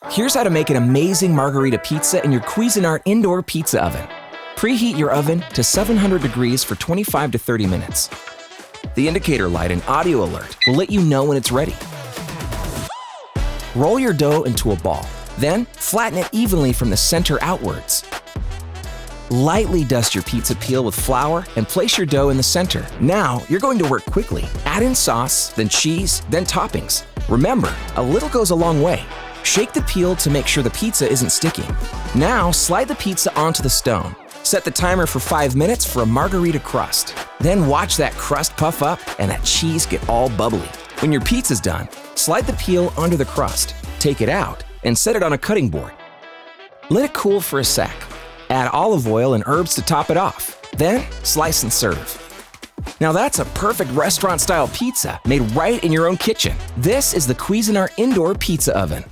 Here's how to make an amazing Margherita pizza in your Cuisinart Indoor Pizza Oven. Preheat your oven to 700 degrees for 25 to 30 minutes. The indicator light and audio alert will let you know when it's ready. Roll your dough into a ball, then flatten it evenly from the center outwards. Lightly dust your pizza peel with flour and place your dough in the center. Now, you're going to work quickly. Add in sauce, then cheese, then toppings. Remember, a little goes a long way. Shake the peel to make sure the pizza isn't sticking. Now, slide the pizza onto the stone. Set the timer for 5 minutes for a Margherita crust. Then watch that crust puff up and that cheese get all bubbly. When your pizza's done, slide the peel onto the crust, take it out, and set it on a cutting board. Let it cool for a sec. Add olive oil and herbs to top it off. Then, slice and serve. Now that's a perfect restaurant-style pizza made right in your own kitchen. This is the Cuisinart Indoor Pizza Oven.